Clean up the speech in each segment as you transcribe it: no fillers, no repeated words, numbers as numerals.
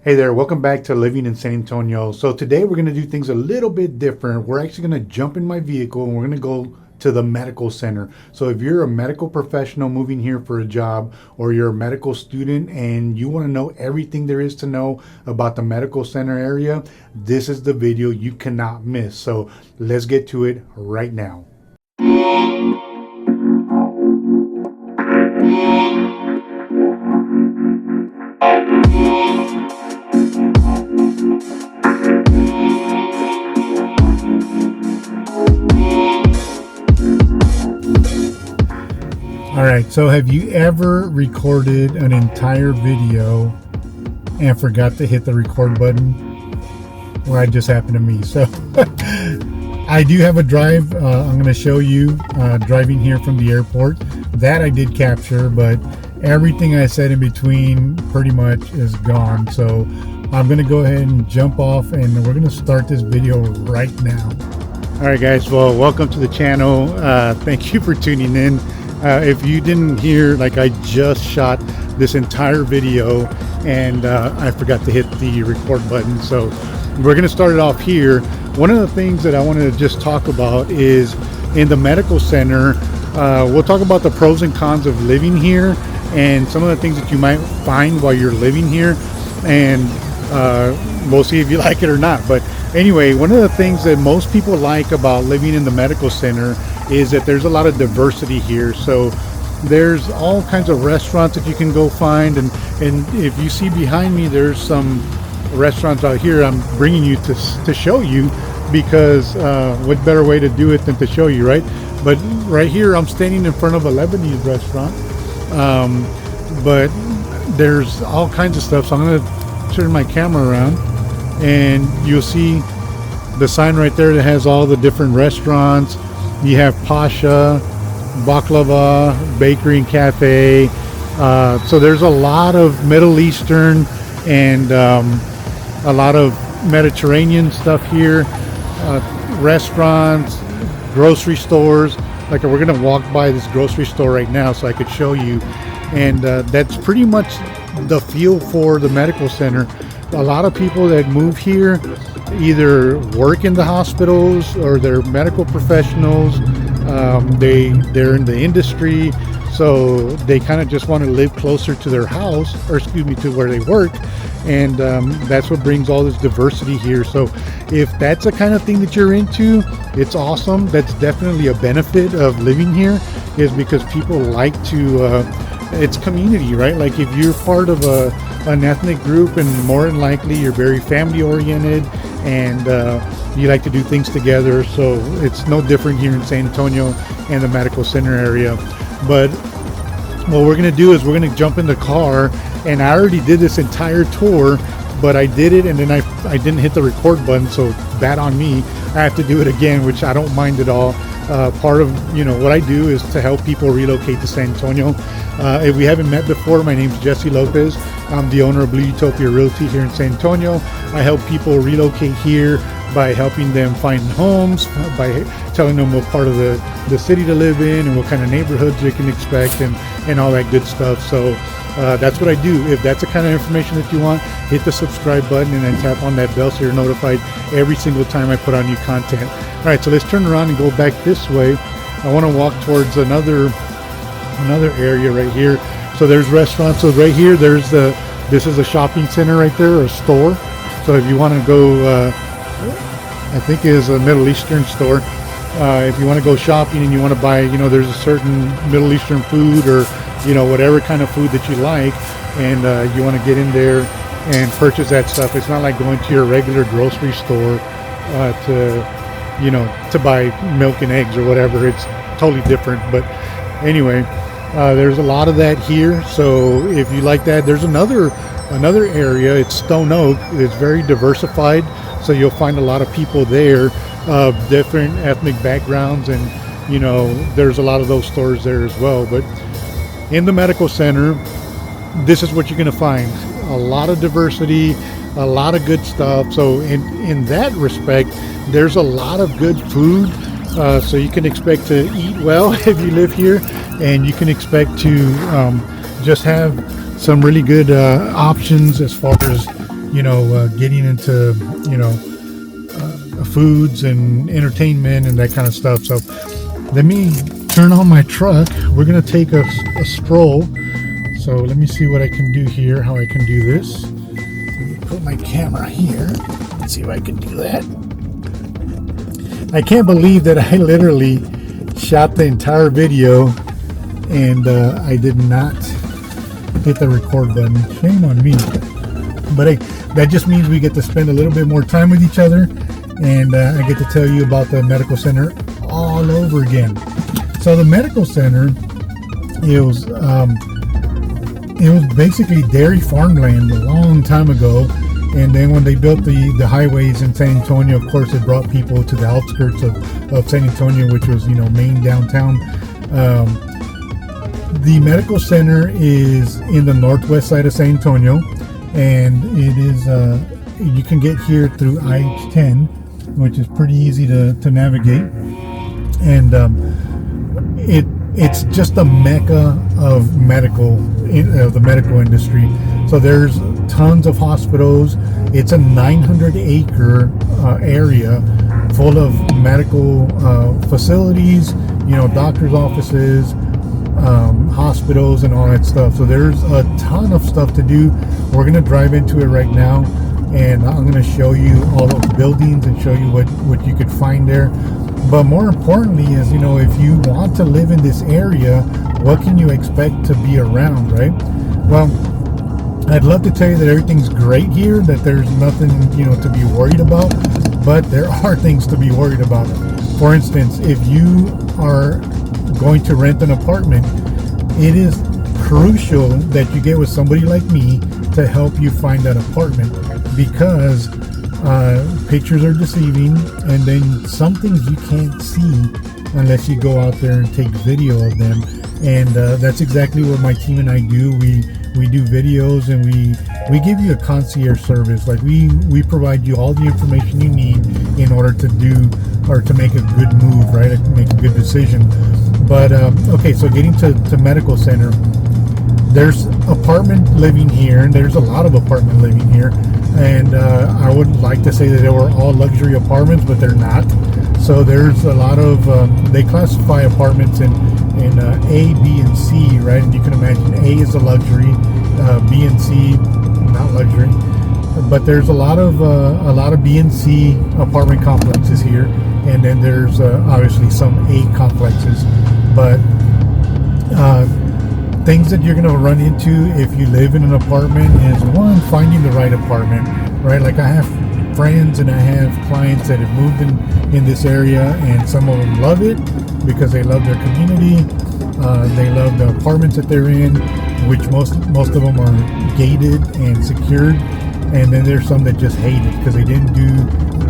Hey there, welcome back to Living in San Antonio. So today we're going to do things a little bit different. We're actually going to jump in my vehicle and we're going to go to the medical center. So if you're a medical professional moving here for a job, or you're a medical student and you want to know everything there is to know about the medical center area, this is the video you cannot miss. So let's get to it right now. All right, so have you ever recorded an entire video and forgot to hit the record button? Well, that just happened to me. So I do have a drive. I'm going to show you driving here from the airport. That I did capture, but everything I said in between pretty much is gone. So I'm going to go ahead and jump off and we're going to start this video right now. All right, guys. Well, welcome to the channel. Thank you for tuning in. If you didn't hear, like, I just shot this entire video and I forgot to hit the record button. So we're going to start it off here. One of the things that I wanted to just talk about is in the medical center, we'll talk about the pros and cons of living here and some of the things that you might find while you're living here. And we'll see if you like it or not. But anyway, one of the things that most people like about living in the medical center is that there's a lot of diversity here. So there's all kinds of restaurants that you can go find, and if you see behind me, there's some restaurants out here I'm bringing you to show you, because what better way to do it than to show you, right? But right here I'm standing in front of a Lebanese restaurant, but there's all kinds of stuff. So I'm going to turn my camera around and you'll see the sign right there that has all the different restaurants. You have Pasha, Baklava, Bakery and Cafe. So there's a lot of Middle Eastern and a lot of Mediterranean stuff here. Restaurants, grocery stores. Like, we're going to walk by this grocery store right now so I could show you. And that's pretty much the feel for the medical center. A lot of people that move here either work in the hospitals or they're medical professionals. They're in the industry, so they kind of just want to live closer to their house, or excuse me, to where they work. And that's what brings all this diversity here. So if that's the kind of thing that you're into, it's awesome. That's definitely a benefit of living here, is because people like to it's community, right? Like, if you're part of an ethnic group, and more than likely you're very family oriented and you like to do things together. So it's no different here in San Antonio and the medical center area. But what we're going to do is we're going to jump in the car, and I already did this entire tour, but I did it and then I didn't hit the record button, so bad on me. I have to do it again, which I don't mind at all. Part of what I do is to help people relocate to San Antonio. If we haven't met before, my name is Jesse Lopez. I'm the owner of Blue Utopia Realty here in San Antonio. I help people relocate here by helping them find homes, by telling them what part of the city to live in and what kind of neighborhoods they can expect, and all that good stuff. So that's what I do. If that's the kind of information that you want, hit the subscribe button and then tap on that bell so you're notified every single time I put on new content. All right, so let's turn around and go back this way. I want to walk towards another area right here. So there's restaurants. So right here, this is a shopping center right there, or a store. So if you want to go, I think it is a Middle Eastern store. If you want to go shopping and you want to buy, there's a certain Middle Eastern food, or whatever kind of food that you like, and you want to get in there and purchase that stuff. It's not like going to your regular grocery store to buy milk and eggs or whatever. It's totally different. But anyway, there's a lot of that here. So if you like that, there's another area. It's Stone Oak. It's very diversified, so you'll find a lot of people there of different ethnic backgrounds, and there's a lot of those stores there as well. But in the medical center, this is what you're going to find: a lot of diversity, a lot of good stuff. So in that respect, there's a lot of good food. So you can expect to eat well if you live here, and you can expect to just have some really good options as far as getting into, foods and entertainment and that kind of stuff. So let me turn on my truck. We're going to take a stroll. So let me see what I can do here, how I can do this. Let me put my camera here. Let's see if I can do that. I can't believe that I literally shot the entire video and I did not hit the record button. Shame on me. But hey, that just means we get to spend a little bit more time with each other, and I get to tell you about the medical center all over again. So the medical center, it was basically dairy farmland a long time ago, and then when they built the highways in San Antonio, of course, it brought people to the outskirts of San Antonio, which was main downtown. The medical center is in the northwest side of San Antonio, and it is you can get here through IH10, which is pretty easy to navigate, and it's just a mecca of the medical industry. So there's tons of hospitals. It's a 900-acre area full of medical facilities, doctors' offices, hospitals, and all that stuff. So there's a ton of stuff to do. We're going to drive into it right now, and I'm going to show you all those buildings and show you what you could find there. But more importantly is, if you want to live in this area, what can you expect to be around, right? Well, I'd love to tell you that everything's great here, that there's nothing, to be worried about, but there are things to be worried about. For instance, if you are going to rent an apartment, it is crucial that you get with somebody like me to help you find that apartment, because pictures are deceiving, and then some things you can't see unless you go out there and take video of them. And that's exactly what my team and I do. We do videos, and we give you a concierge service. Like we provide you all the information you need in order to do or to make a good move, right? To make a good decision. But okay, so getting to medical center, there's apartment living here, and there's a lot of apartment living here. And I would like to say that they were all luxury apartments, but they're not. So there's a lot of they classify apartments in A, B, and C, right? And you can imagine A is a luxury, B and C not luxury. But there's a lot of B and C apartment complexes here, and then there's obviously some A complexes. But things that you're going to run into if you live in an apartment is, one, finding the right apartment, right? Like I have friends and I have clients that have moved in this area, and some of them love it because they love their community. They love the apartments that they're in, which most of them are gated and secured. And then there's some that just hate it because they didn't do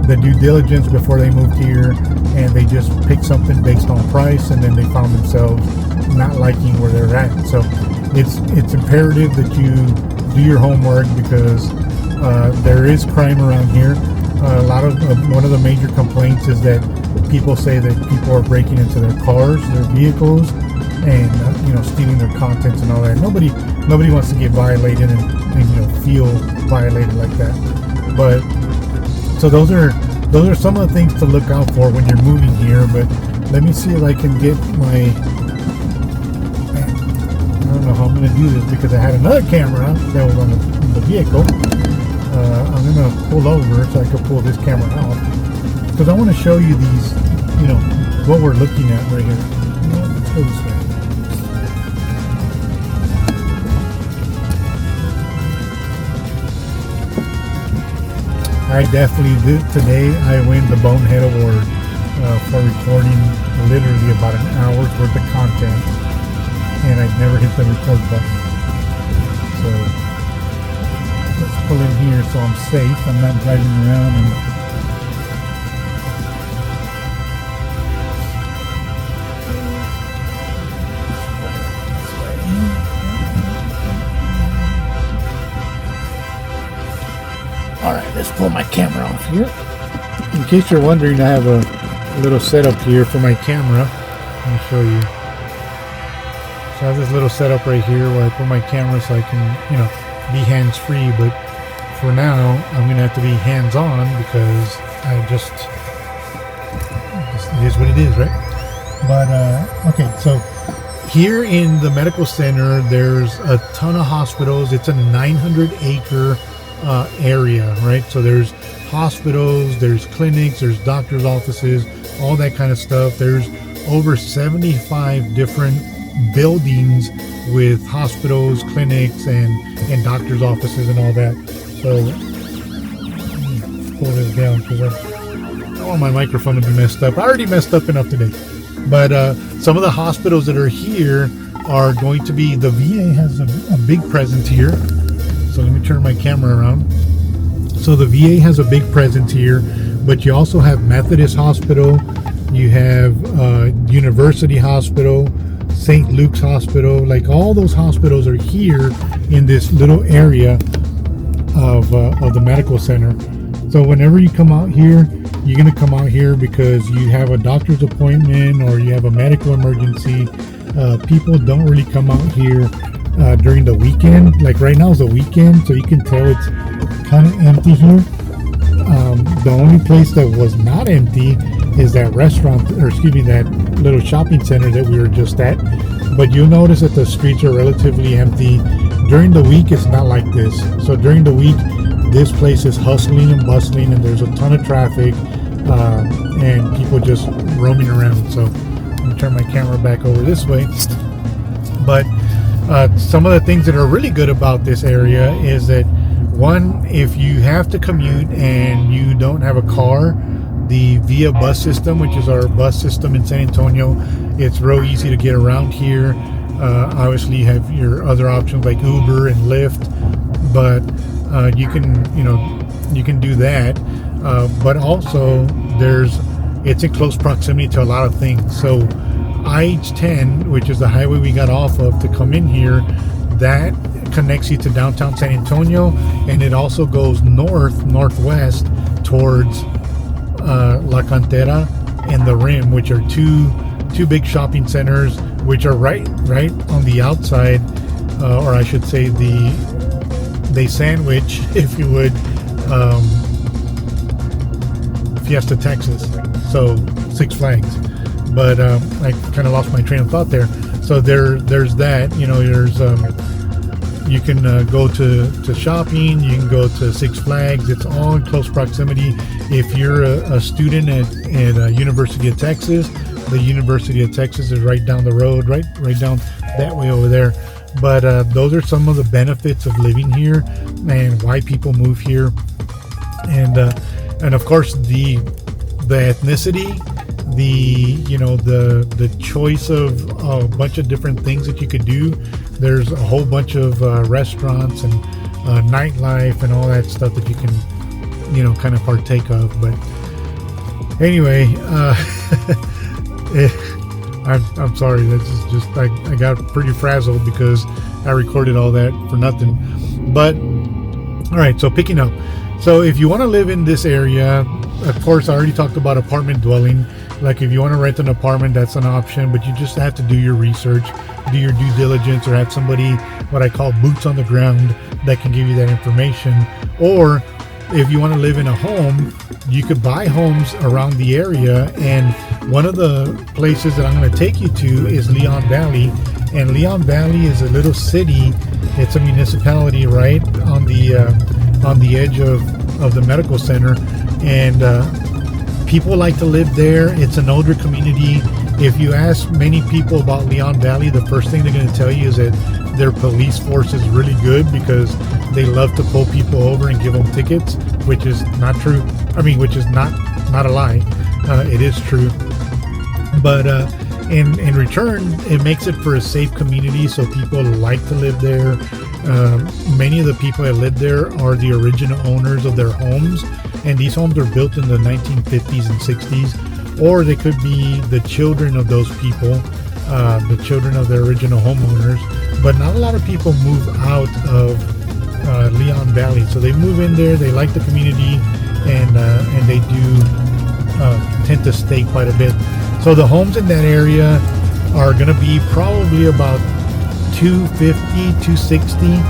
the due diligence before they moved here, and they just picked something based on price, and then they found themselves not liking where they're at. So it's imperative that you do your homework, because there is crime around here. One of the major complaints is that people say that people are breaking into their cars, their vehicles, and stealing their contents and all that. Nobody wants to get violated and feel violated like that. But so those are some of the things to look out for when you're moving here. But let me see if I can get my, I don't know how I'm going to do this because I had another camera that was on the vehicle. I'm going to pull over so I can pull this camera out, because I want to show you these, what we're looking at right here. Let's go this way. I definitely did. Today I win the Bonehead Award for recording literally about an hour's worth of content, and I've never hit the record button. So let's pull in here so I'm safe. I'm not driving around and let's pull my camera off here. In case you're wondering, I have a little setup here for my camera. Let me show you. So I have this little setup right here where I put my camera so I can, be hands-free. But for now, I'm gonna have to be hands-on because it is what it is, right? But okay, so here in the medical center, there's a ton of hospitals. It's a 900-acre area, right? So there's hospitals, there's clinics, there's doctors' offices, all that kind of stuff. There's over 75 different buildings with hospitals, clinics, and doctors' offices and all that. So let me pull this down because I don't want my microphone to be messed up. I already messed up enough today. But some of the hospitals that are here are going to be, the VA has a big presence here. So let me turn my camera around. So the VA has a big presence here, but you also have Methodist Hospital, you have University Hospital, St. Luke's Hospital. Like, all those hospitals are here in this little area of the medical center. So whenever you come out here, you're going to come out here because you have a doctor's appointment or you have a medical emergency. People don't really come out here during the weekend. Like right now is a weekend, so you can tell it's kind of empty here. The only place that was not empty is that restaurant, or excuse me, that little shopping center that we were just at. But you'll notice that the streets are relatively empty. During the week, it's not like this. So during the week, this place is hustling and bustling, and there's a ton of traffic and people just roaming around. So let me turn my camera back over this way. But some of the things that are really good about this area is that, one, if you have to commute and you don't have a car, the Via bus system, which is our bus system in San Antonio, it's real easy to get around here. Obviously you have your other options like Uber and Lyft, but you can do that. But also it's in close proximity to a lot of things. So IH10, which is the highway we got off of to come in here, that connects you to downtown San Antonio, and it also goes northwest towards La Cantera and the Rim, which are two big shopping centers, which are right on the outside, or I should say they sandwich, if you would, Fiesta, Texas. So Six Flags. But I kind of lost my train of thought there. So there's that. There's you can go to shopping. You can go to Six Flags. It's all in close proximity. If you're a student at University of Texas, the University of Texas is right down the road, right down that way over there. But those are some of the benefits of living here and why people move here. And of course the ethnicity, the choice of a bunch of different things that you could do. There's a whole bunch of restaurants and nightlife and all that stuff that you can kind of partake of. But anyway, I'm sorry, that's just I got pretty frazzled because I recorded all that for nothing. But all right, so picking up, so if you want to live in this area, of course I already talked about apartment dwelling. Like if you want to rent an apartment, that's an option, but you just have to do your research, do your due diligence, or have somebody, what I call boots on the ground, that can give you that information. Or if you want to live in a home, you could buy homes around the area. And one of the places that I'm going to take you to is Leon Valley. And Leon Valley is a little city. It's a municipality right on the edge of the medical center. And people like to live there. It's an older community. If you ask many people about Leon Valley, the first thing they're going to tell you is that their police force is really good because they love to pull people over and give them tickets, which is not true. I mean, which is not a lie. It is true. But in return, it makes it for a safe community, so people like to live there. Many of the people that live there are the original owners of their homes, and these homes are built in the 1950s and 60s, or they could be the children of those people, the children of their original homeowners. But not a lot of people move out of Leon Valley, so they move in there. They like the community, and they do tend to stay quite a bit. So the homes in that area are going to be probably about $250, $260.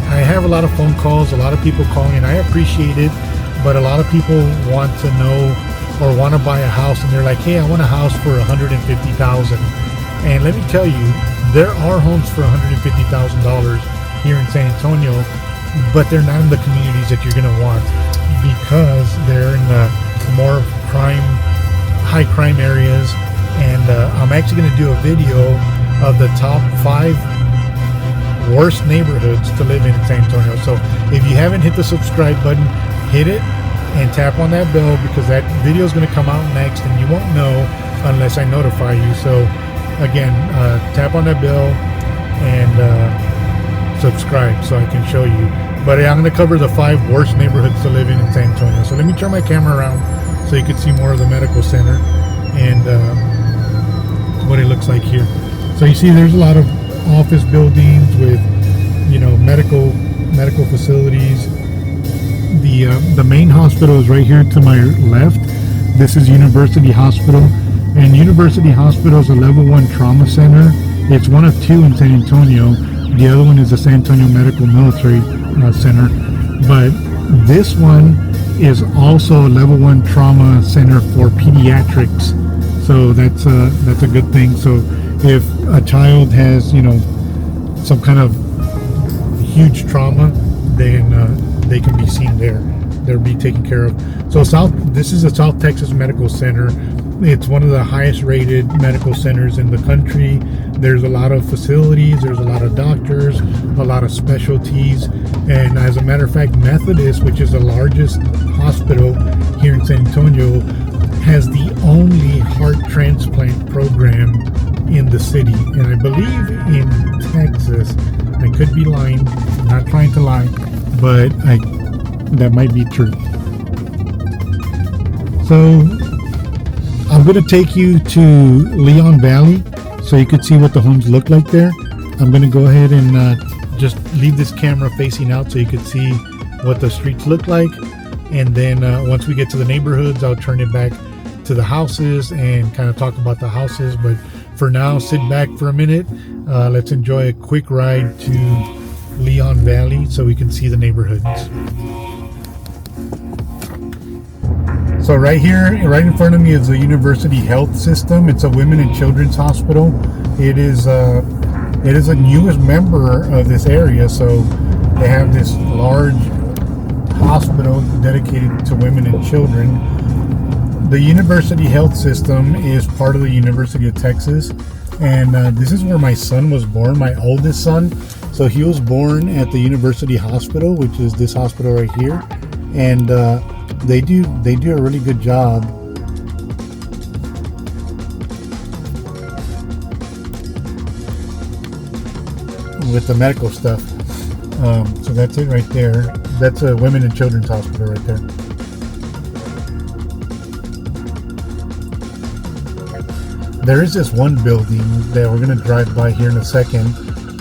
I have a lot of phone calls, a lot of people calling, and I appreciate it, but a lot of people want to know or want to buy a house, and they're like, hey, I want a house for $150,000. And let me tell you, there are homes for $150,000 here in San Antonio, but they're not in the communities that you're going to want because they're in the more high crime areas. And I'm actually going to do a video of the top 5 worst neighborhoods to live in San Antonio. So if you haven't hit the subscribe button, hit it and tap on that bell, because that video is going to come out next and you won't know unless I notify you. So again, tap on that bell and subscribe so I can show you. But I'm going to cover the 5 worst neighborhoods to live in San Antonio. So let me turn my camera around so you can see more of the medical center and what it looks like here. So you see there's a lot of office buildings with, you know, medical facilities. The main hospital is right here to my left. This is University Hospital, and University Hospital is a level 1 trauma center. It's one of 2 in San Antonio. The other one is the San Antonio Medical Military Center, but this one is also a level 1 trauma center for pediatrics. So that's a good thing. So if a child has, you know, some kind of huge trauma, then they can be seen there. They'll be taken care of. So this is the South Texas Medical Center. It's one of the highest rated medical centers in the country. There's a lot of facilities, there's a lot of doctors, a lot of specialties. And as a matter of fact, Methodist, which is the largest hospital here in San Antonio, has the only heart transplant program in the city. And I believe in Texas, I could be lying, I'm not trying to lie, but that might be true. So I'm going to take you to Leon Valley so you can see what the homes look like there. I'm going to go ahead and just leave this camera facing out so you can see what the streets look like. And then once we get to the neighborhoods, I'll turn it back to the houses and kind of talk about the houses. But for now, sit back for a minute. Let's enjoy a quick ride to Leon Valley so we can see the neighborhoods. So right here, right in front of me is the University Health System. It's a women and children's hospital. It is a newest member of this area, so they have this large hospital dedicated to women and children. The University Health System is part of the University of Texas, and this is where my son was born, my oldest son. So he was born at the University Hospital, which is this hospital right here, and they do a really good job with the medical stuff. So that's it right there. That's a women and children's hospital right there. There is this one building that we're going to drive by here in a second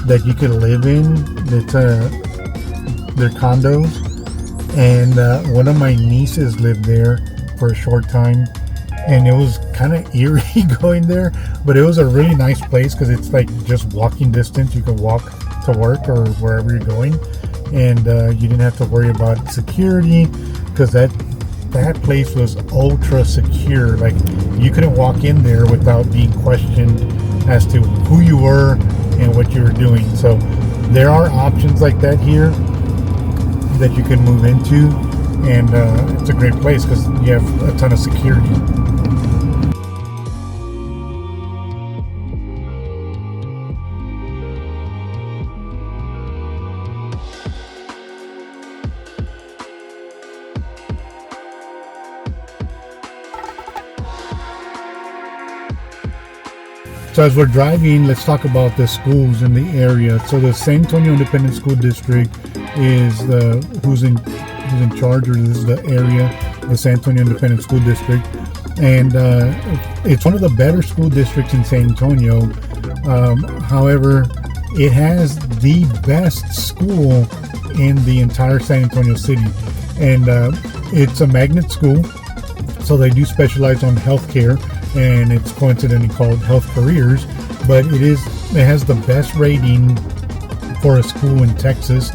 that you can live in. It's they're condos. And one of my nieces lived there for a short time, and it was kind of eerie going there, but it was a really nice place because it's like just walking distance. You can walk to work or wherever you're going, and you didn't have to worry about security because that place was ultra secure. Like, you couldn't walk in there without being questioned as to who you were and what you were doing. So there are options like that here that you can move into, and it's a great place because you have a ton of security. So as we're driving, let's talk about the schools in the area. So the San Antonio Independent School District is who's in charge, or this is the area, the San Antonio Independent School District, and it's one of the better school districts in San Antonio. However, it has the best school in the entire San Antonio city, and it's a magnet school, so they do specialize on healthcare, and it's coincidentally called Health Careers, but it has the best rating for a school in Texas.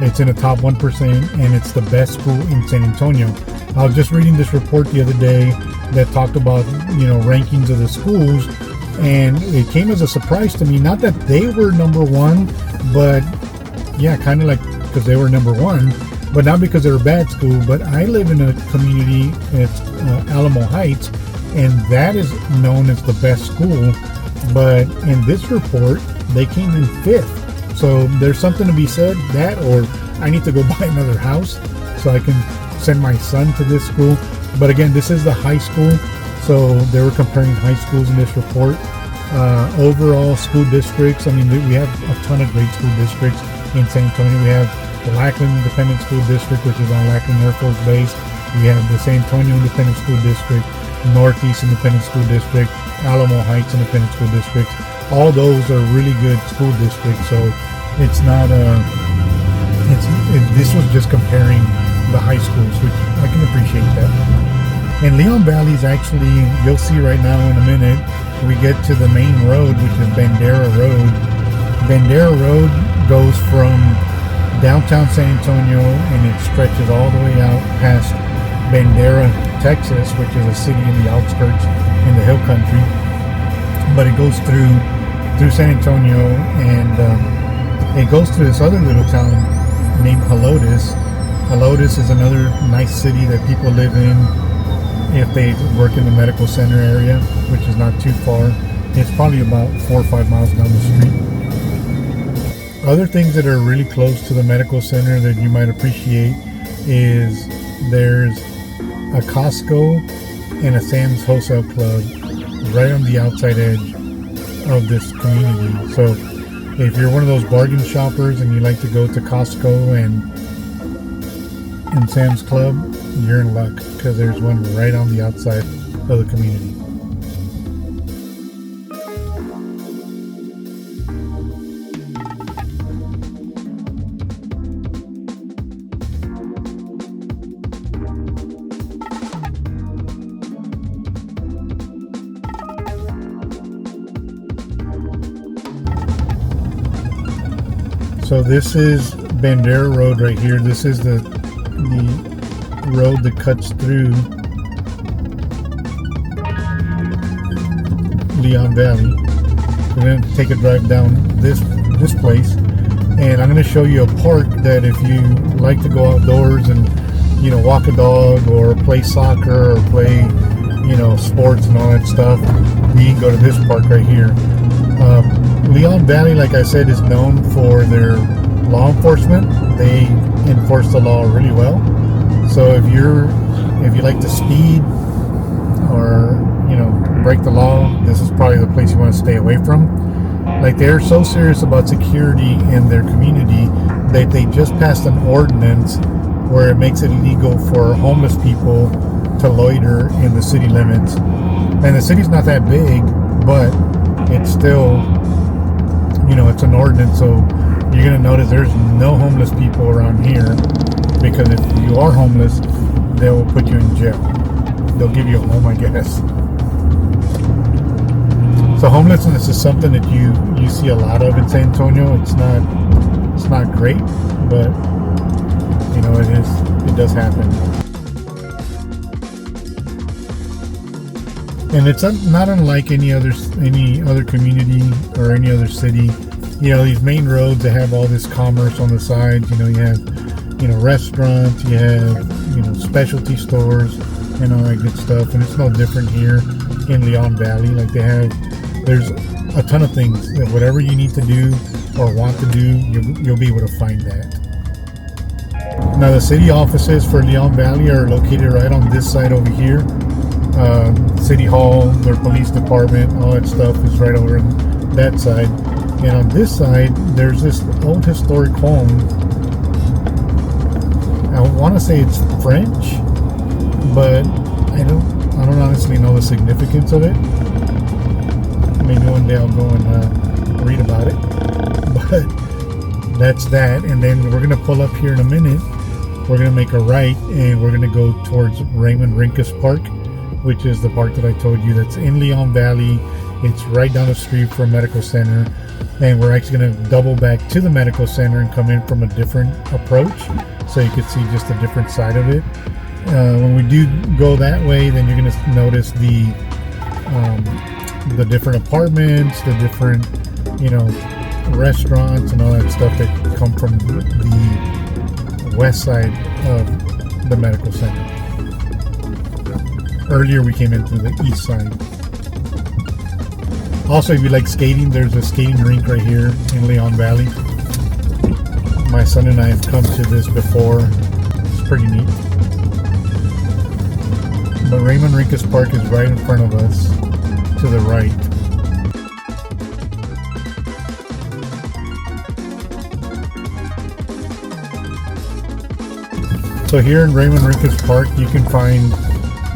It's in the top 1%, and it's the best school in San Antonio. I was just reading this report the other day that talked about, rankings of the schools, and it came as a surprise to me. Not that they were number one, but yeah, kind of like because they were number one, but not because they're a bad school. But I live in a community, it's Alamo Heights, and that is known as the best school. But in this report, they came in 5th. So there's something to be said, that, or I need to go buy another house so I can send my son to this school. But again, this is the high school, so they were comparing high schools in this report. Overall school districts, I mean, we have a ton of great school districts in San Antonio. We have the Lackland Independent School District, which is on Lackland Air Force Base. We have the San Antonio Independent School District, Northeast Independent School District, Alamo Heights Independent School District. All those are really good school districts, so it's not this was just comparing the high schools, which I can appreciate that. And Leon Valley is actually, you'll see right now in a minute, we get to the main road, which is Bandera Road. Bandera Road goes from downtown San Antonio, and it stretches all the way out past Bandera, Texas, which is a city in the outskirts in the hill country. But it goes through San Antonio, and it goes through this other little town named Helotes. Helotes is another nice city that people live in if they work in the medical center area, which is not too far. It's probably about 4 or 5 miles down the street. Other things that are really close to the medical center that you might appreciate is there's a Costco and a Sam's Wholesale Club right on the outside edge of this community. So if you're one of those bargain shoppers and you like to go to Costco and Sam's Club, you're in luck, because there's one right on the outside of the community. So this is Bandera Road right here. This is the road that cuts through Leon Valley. We're going to take a drive down this place, and I'm going to show you a park that if you like to go outdoors and walk a dog or play soccer or play sports and all that stuff, you can go to this park right here. Leon Valley, like I said, is known for their law enforcement. They enforce the law really well. So if you like to speed or break the law, this is probably the place you want to stay away from. Like, they're so serious about security in their community that they just passed an ordinance where it makes it illegal for homeless people to loiter in the city limits. And the city's not that big, but it's still, it's an ordinance. So you're going to notice there's no homeless people around here, because if you are homeless, they will put you in jail. They'll give you a home, I guess. So homelessness is something that you see a lot of in San Antonio. It's not great, but it does happen. And it's not unlike any other community or any other city. These main roads that have all this commerce on the sides. You have restaurants, you have specialty stores and all that good stuff. And it's no different here in Leon Valley. Like, there's a ton of things that whatever you need to do or want to do, you'll be able to find that. Now, the city offices for Leon Valley are located right on this side over here. City Hall, their police department, all that stuff is right over on that side. And on this side, there's this old historic home. I want to say it's French, but I don't honestly know the significance of it. Maybe one day I'll go and read about it. But that's that. And then we're gonna pull up here in a minute. We're gonna make a right, and we're gonna go towards Raymond Rinkus Park, which is the park that I told you that's in Leon Valley. It's right down the street from a medical center, and we're actually going to double back to the medical center and come in from a different approach, so you can see just a different side of it. When we do go that way, then you're going to notice the different apartments, the different, restaurants and all that stuff that come from the west side of the medical center. Earlier we came in through the east side. Also, if you like skating, there's a skating rink right here in Leon Valley. My son and I have come to this before. It's pretty neat. But Raymond Rincas Park is right in front of us to the right. So here in Raymond Rincas Park, you can find,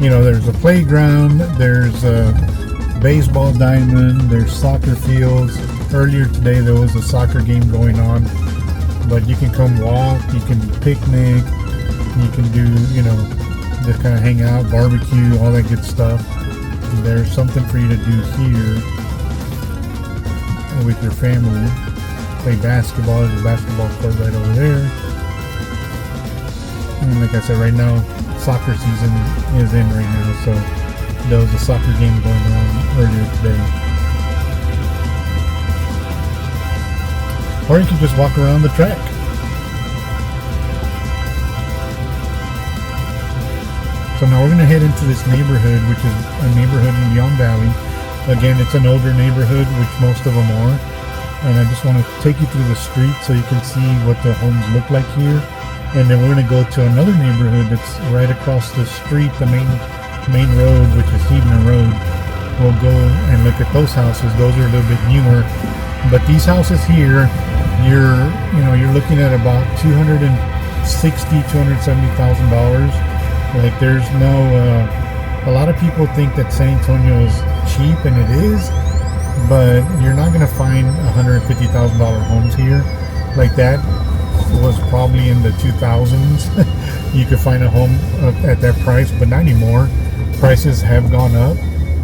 there's a playground, there's a baseball diamond, there's soccer fields. Earlier today there was a soccer game going on, but you can come walk, you can picnic, you can do, just kind of hang out, barbecue, all that good stuff. And there's something for you to do here with your family. Play basketball. There's a basketball court right over there. And like I said, right now soccer season is in right now, so there was a soccer game going on earlier today. Or you can just walk around the track. So now we're going to head into this neighborhood, which is a neighborhood in Leon Valley. Again, it's an older neighborhood, which most of them are. And I just want to take you through the street so you can see what the homes look like here. And then we're going to go to another neighborhood that's right across the street, the main road, which is Hebner Road. We'll go and look at those houses. Those are a little bit newer. But these houses here, you're looking at about $270,000. Like, there's no, a lot of people think that San Antonio is cheap, and it is, but you're not going to find $150,000 homes here. Like, that was probably in the 2000s. You could find a home at that price, but not anymore. Prices have gone up,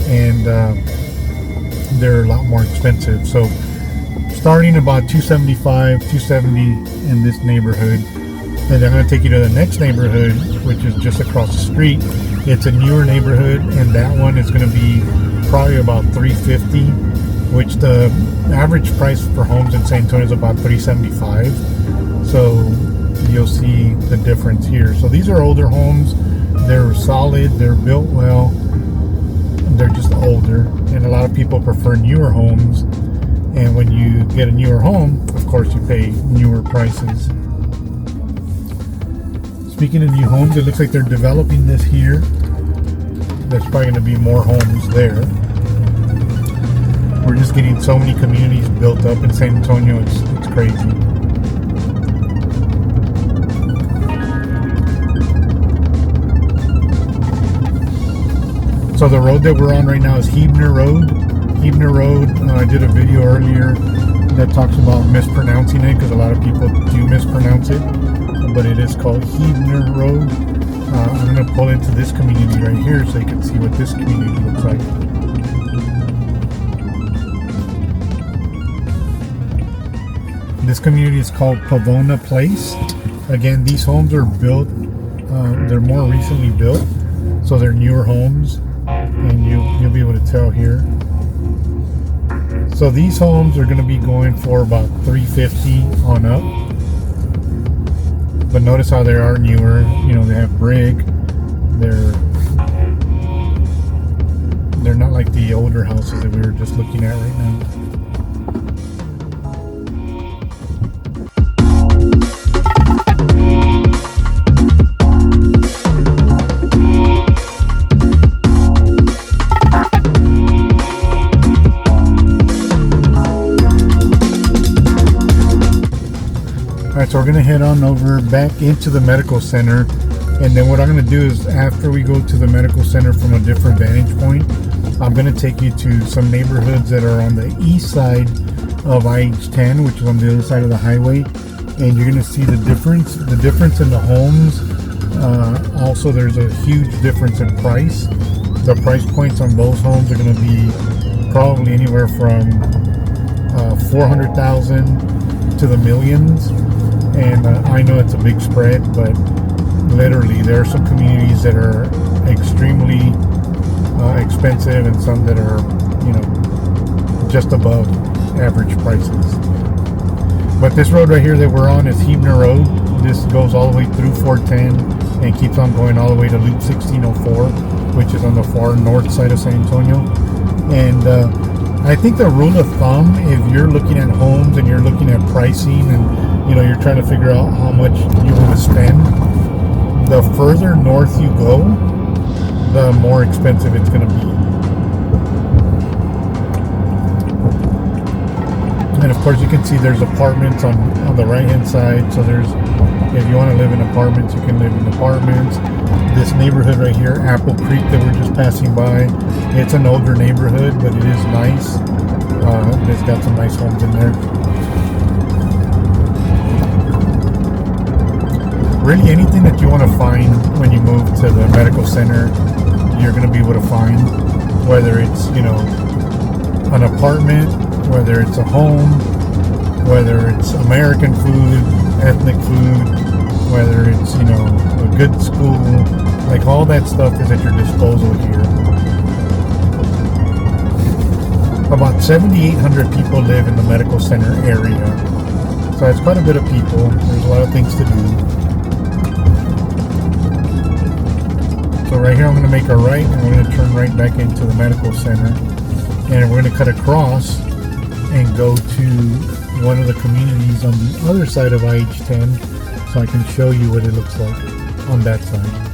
and they're a lot more expensive. So starting about $275, $270 in this neighborhood. And I'm going to take you to the next neighborhood, which is just across the street. It's a newer neighborhood, and that one is going to be probably about $350, which the average price for homes in San Antonio is about $375. So you'll see the difference here. So these are older homes. They're solid. They're built well. They're just older, and a lot of people prefer newer homes. And when you get a newer home, of course, you pay newer prices. Speaking of new homes, it looks like they're developing this here. There's probably going to be more homes there. We're just getting so many communities built up in San Antonio, it's crazy. So the road that we're on right now is Hebner Road. Hebner Road, I did a video earlier that talks about mispronouncing it, because a lot of people do mispronounce it. But it is called Hebner Road. I'm going to pull into this community right here so you can see what this community looks like. This community is called Pavona Place. Again, these homes are built, they're more recently built, so they're newer homes, and you'll be able to tell here. So these homes are going to be going for about $350 on up. But notice how they are newer. They have brick. They're not like the older houses that we were just looking at right now. Alright, so we're going to head on over back into the medical center, and then what I'm going to do is, after we go to the medical center from a different vantage point, I'm going to take you to some neighborhoods that are on the east side of IH10, which is on the other side of the highway, and you're going to see the difference in the homes. Also, there's a huge difference in price. The price points on those homes are going to be probably anywhere from 400,000 to the millions. And I know it's a big spread, but literally there are some communities that are extremely expensive and some that are, you know, just above average prices. But this road right here that we're on is Hebner Road. This goes all the way through 410 and keeps on going all the way to Loop 1604, which is on the far north side of San Antonio. And I think the rule of thumb, if you're looking at homes and you're looking at pricing and, you know, you're trying to figure out how much you want to spend, the further north you go, the more expensive it's going to be. And of course you can see there's apartments on the right hand side. So there's, if you want to live in apartments, you can live in apartments. This neighborhood right here, Apple Creek, that we're just passing by, it's an older neighborhood, but it is nice. It's got some nice homes in there. Really anything that you want to find when you move to the medical center, you're going to be able to find, whether it's, you know, an apartment, whether it's a home, whether it's American food, ethnic food, whether it's, you know, a good school, like all that stuff is at your disposal here. About 7,800 people live in the medical center area, so it's quite a bit of people. There's a lot of things to do. So right here I'm going to make a right and we're going to turn right back into the medical center, and we're going to cut across and go to one of the communities on the other side of IH10, so I can show you what it looks like on that side.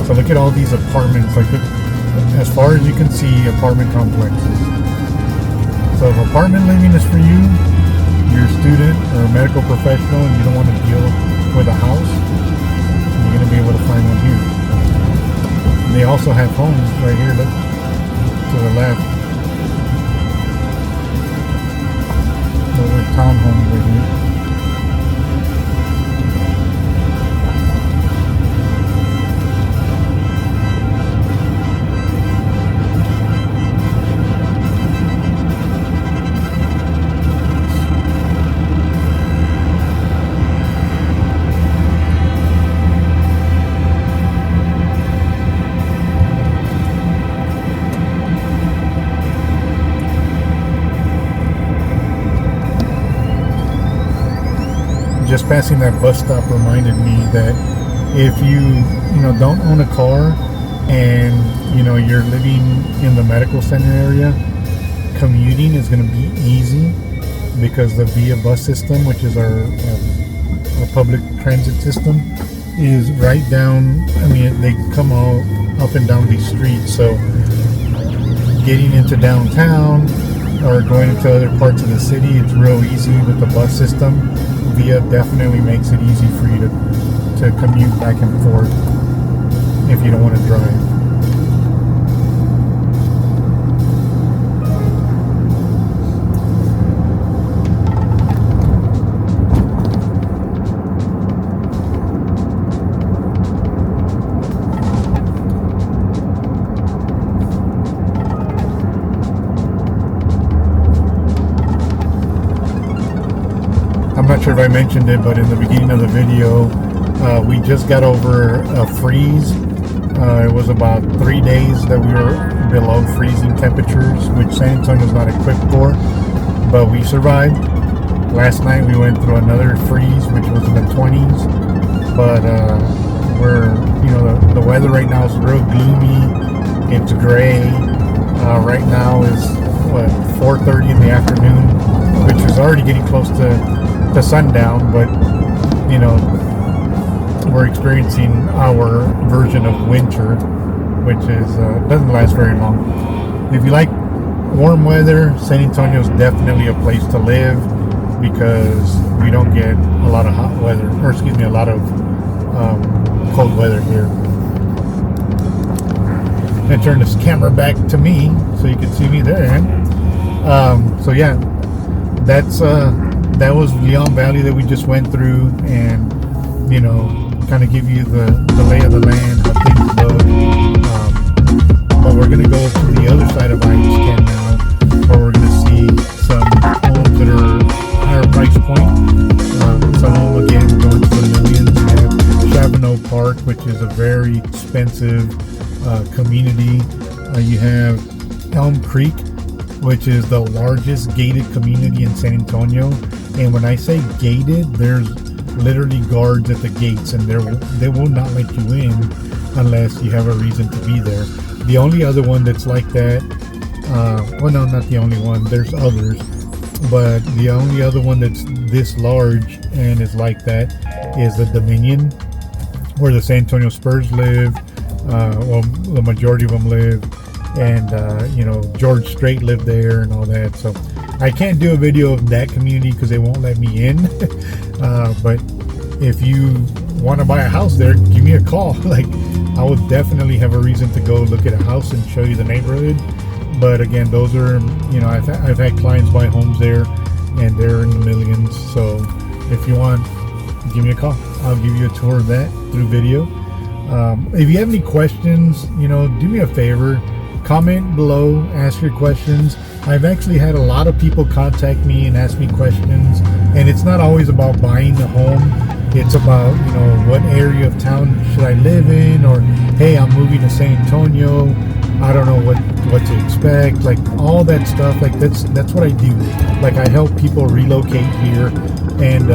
So look at all these apartments, like as far as you can see, apartment complexes. So if apartment living is for you, you're a student or a medical professional and you don't want to deal with a house, you're going to be able to find one here. They also have homes right here, look, to the left. Those are townhomes right here. Just passing that bus stop reminded me that if you don't own a car and you're living in the medical center area, commuting is going to be easy because the Via bus system, which is our public transit system, is right down. I mean, they come all up and down these streets, so getting into downtown or going into other parts of the city, it's real easy with the bus system. Via definitely makes it easy for you to commute back and forth if you don't want to drive. I'm not sure if I mentioned it, but in the beginning of the video, we just got over a freeze. It was about 3 days that we were below freezing temperatures, which San Antonio's not equipped for, but we survived. Last night we went through another freeze, which was in the 20s, but the weather right now is real gloomy. It's gray. Right now is 4:30 in the afternoon, which is already getting close to sundown, but we're experiencing our version of winter, which is doesn't last very long. If you like warm weather, San Antonio is definitely a place to live because we don't get a lot of hot weather, or excuse me, a lot of cold weather here. I'm gonna turn this camera back to me so you can see me there. So yeah, that was Leon Valley that we just went through, and kind of give you the lay of the land, how things look. But we're going to go to the other side of IH10 now, where we're going to see some homes that are higher price point. Some of them, again, going to the millions. You have HABLO Park, which is a very expensive community. You have Elm Creek, which is the largest gated community in San Antonio. And when I say gated, there's literally guards at the gates, and they will not let you in unless you have a reason to be there. The only other one that's like that, well, no, not the only one, there's others, but the only other one that's this large and is like that is the Dominion, where the San Antonio Spurs live. Well, the majority of them live, and you know, George Strait lived there and all that. So I can't do a video of that community because they won't let me in. But if you want to buy a house there, give me a call. Like, I would definitely have a reason to go look at a house and show you the neighborhood. But again, those are, you know, I've had clients buy homes there, and they're in the millions. So if you want, give me a call. I'll give you a tour of that through video. If you have any questions, you know, do me a favor, comment below, ask your questions. I've actually had a lot of people contact me and ask me questions, and it's not always about buying a home. It's about, you know, what area of town should I live in, or hey, I'm moving to San Antonio, I don't know what to expect, like all that stuff. Like that's what I do. Like, I help people relocate here, and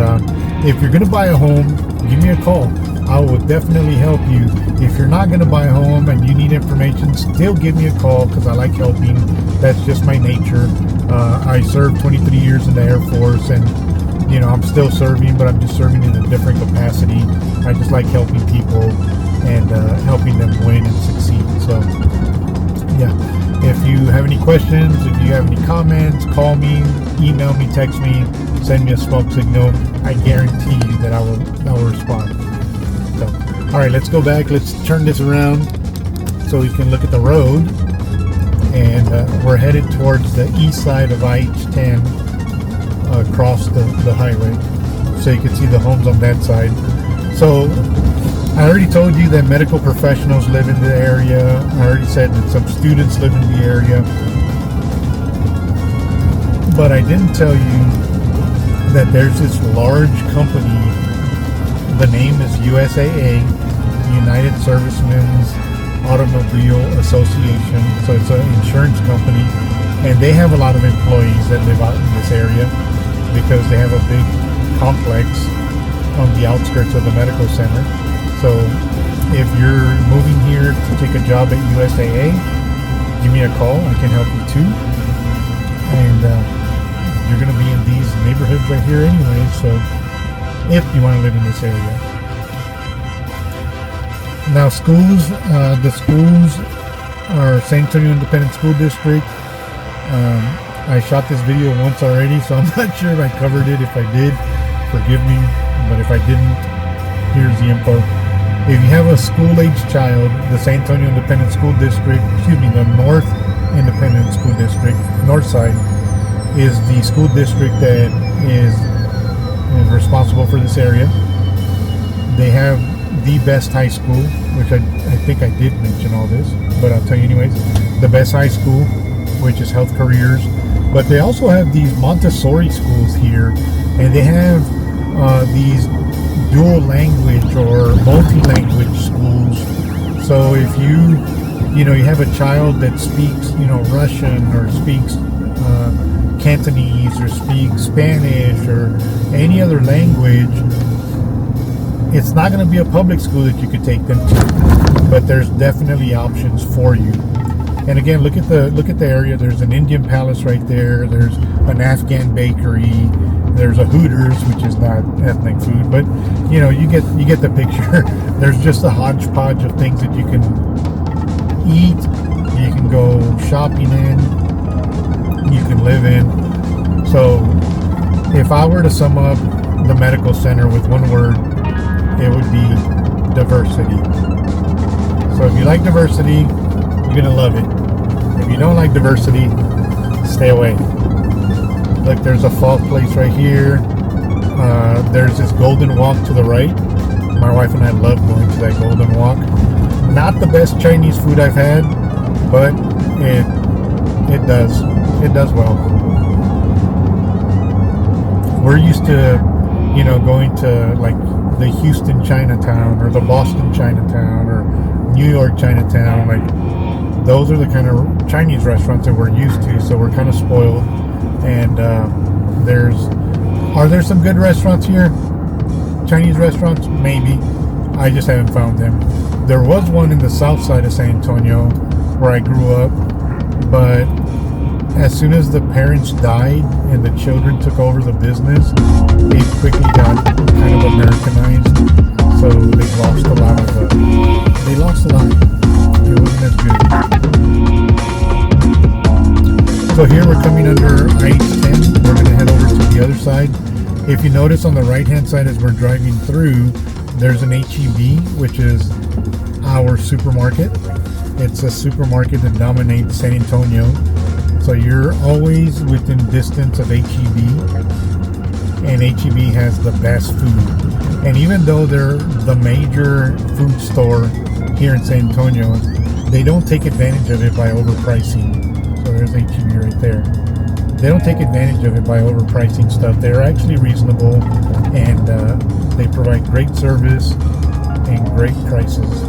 if you're gonna buy a home, give me a call. I will definitely help you. If you're not gonna buy a home and you need information, still give me a call, because I like helping. That's just my nature. I served 23 years in the Air Force, and you know, I'm still serving, but I'm just serving in a different capacity. I just like helping people and helping them win and succeed. So yeah, if you have any questions, if you have any comments, call me, email me, text me, send me a smoke signal. I guarantee you that I will respond. So, all right, let's go back. Let's turn this around so we can look at the road. And we're headed towards the east side of IH10, across the highway, so you can see the homes on that side. So I already told you that medical professionals live in the area. I already said that some students live in the area, but I didn't tell you that there's this large company. The name is USAA, United Servicemen's Automobile Association. So it's an insurance company, and they have a lot of employees that live out in this area, because they have a big complex on the outskirts of the medical center. So if you're moving here to take a job at USAA, give me a call. I can help you too. And you're going to be in these neighborhoods right here anyway, so if you want to live in this area. Now, schools, the schools are San Antonio Independent School District. I shot this video once already, so I'm not sure if I covered it. If I did, forgive me, but if I didn't, here's the info. If you have a school-aged child, the San Antonio Independent School District, the North Independent School District, North Side, is the school district that is responsible for this area. They have the best high school, which I think I did mention all this, but I'll tell you anyways. The best high school, which is Health Careers. But they also have these Montessori schools here, and they have these dual language or multi-language schools. So if you have a child that speaks, Russian, or speaks Cantonese, or speaks Spanish, or any other language, it's not going to be a public school that you could take them to, but there's definitely options for you. And again, look at the area. There's an Indian palace right there. There's an Afghan bakery. There's a Hooters, which is not ethnic food, but you get the picture. There's just a hodgepodge of things that you can eat, you can go shopping in, you can live in. So if I were to sum up the medical center with one word, it would be diversity. So if you like diversity, you're gonna love it. If you don't like diversity, stay away. Look, there's a fall place right here. There's this golden walk to the right, My wife and I love going to that Golden Walk. Not the best Chinese food I've had, but it does well. We're used to, going to like the Houston Chinatown or the Boston Chinatown or New York Chinatown. Like those are the kind of Chinese restaurants that we're used to, so we're kind of spoiled. And are there some good restaurants here? Chinese restaurants? Maybe. I just haven't found them. There was one in the south side of San Antonio where I grew up, but as soon as the parents died and the children took over the business, it quickly got kind of Americanized. So they lost a lot. It wasn't as good. So here we're coming under I-10. We're going to head over to the other side. If you notice on the right-hand side as we're driving through, there's an HEB, which is our supermarket. It's a supermarket that dominates San Antonio. So you're always within distance of HEB, and HEB has the best food. And even though they're the major food store here in San Antonio, they don't take advantage of it by overpricing. So there's HEB right there. They don't take advantage of it by overpricing stuff. They're actually reasonable, and they provide great service and great prices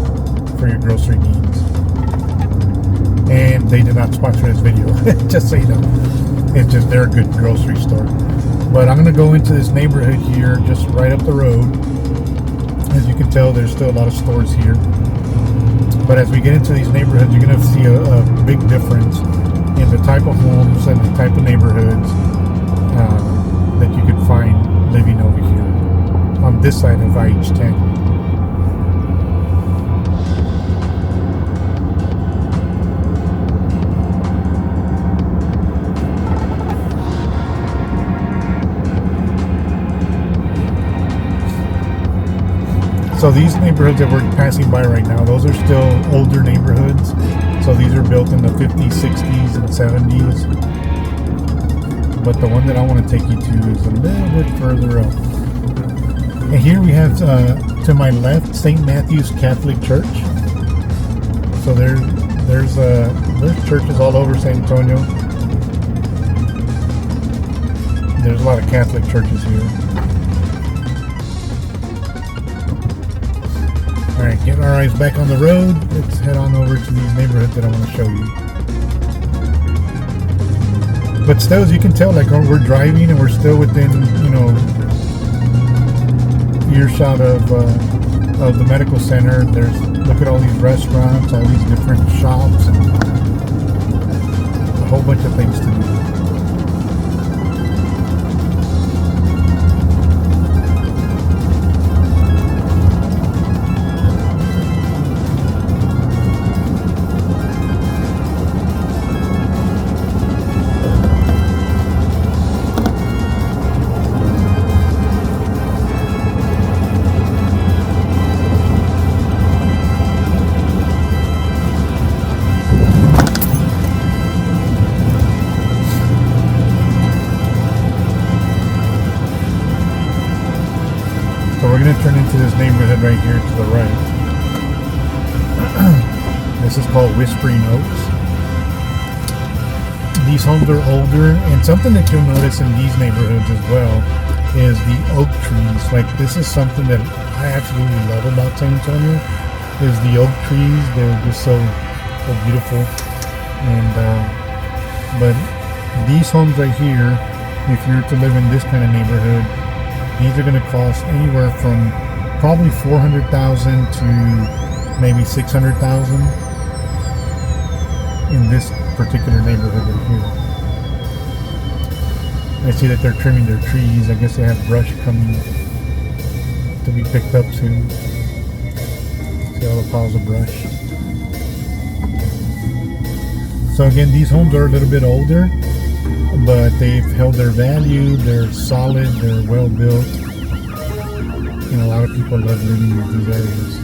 for your grocery needs. And they did not sponsor this video, just so you know. It's just they're a good grocery store. But I'm going to go into this neighborhood here, just right up the road. As you can tell, there's still a lot of stores here. But as we get into these neighborhoods, you're going to see a big difference in the type of homes and the type of neighborhoods that you can find living over here on this side of IH10. So these neighborhoods that we're passing by right now, those are still older neighborhoods. So these are built in the 50s, 60s, and 70s. But the one that I want to take you to is a little bit further up. And here we have, to my left, St. Matthew's Catholic Church. So there's churches all over San Antonio. There's a lot of Catholic churches here. Alright, getting our eyes back on the road. Let's head on over to these neighborhoods that I want to show you. But still, as you can tell, like we're driving and we're still within, earshot of the medical center. Look at all these restaurants, all these different shops, and a whole bunch of things to do. We're going to turn into this neighborhood right here to the right. This is called Whispering Oaks. These homes are older, and something that you'll notice in these neighborhoods as well is the oak trees. Like, this is something that I absolutely love about San Antonio, is the oak trees. They're just so beautiful. And but these homes right here, if you're to live in this kind of neighborhood, these are going to cost anywhere from probably $400,000 to maybe $600,000 in this particular neighborhood right here. I see that they're trimming their trees. I guess they have brush coming to be picked up soon. See all the piles of brush. So again, these homes are a little bit older, but they've held their value. They're solid, they're well built, and a lot of people love living in these areas.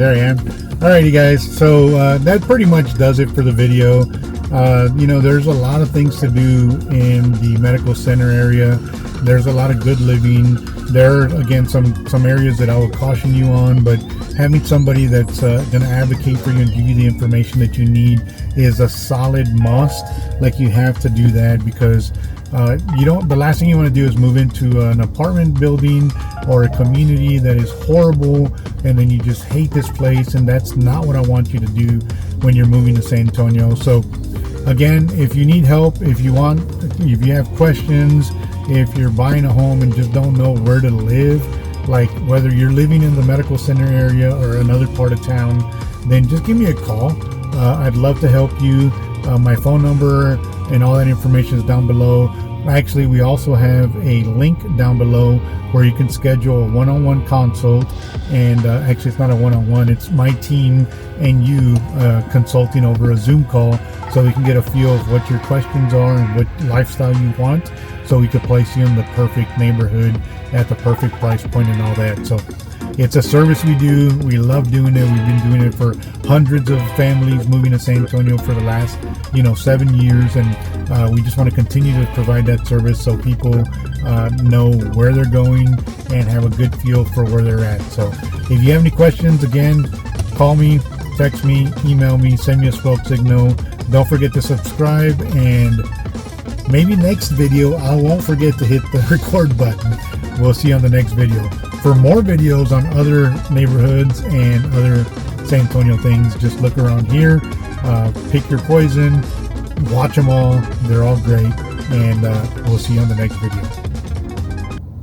There I am. Alrighty guys, so that pretty much does it for the video. You know, there's a lot of things to do in the medical center area. There's a lot of good living. There are, again, some areas that I would caution you on, but having somebody that's going to advocate for you and give you the information that you need is a solid must. Like, you have to do that, because the last thing you want to do is move into an apartment building or a community that is horrible, and then you just hate this place, and that's not what I want you to do when you're moving to San Antonio. So again, if you need help, if you have questions, if you're buying a home and just don't know where to live, like whether you're living in the medical center area or another part of town, then just give me a call. I'd love to help you. My phone number and all that information is down below. Actually, we also have a link down below where you can schedule a one-on-one consult, and actually it's not a one-on-one, it's my team and you consulting over a Zoom call, so we can get a feel of what your questions are and what lifestyle you want, so we can place you in the perfect neighborhood at the perfect price point and all that. So it's a service we do. We love doing it. We've been doing it for hundreds of families moving to San Antonio for the last 7 years, and we just want to continue to provide that service so people know where they're going and have a good feel for where they're at. So if you have any questions, again, call me, text me, email me, send me a smoke signal. Don't forget to subscribe, and maybe next video I won't forget to hit the record button. We'll see you on the next video. For more videos on other neighborhoods and other San Antonio things, just look around here, pick your poison, watch them all. They're all great, and we'll see you on the next video.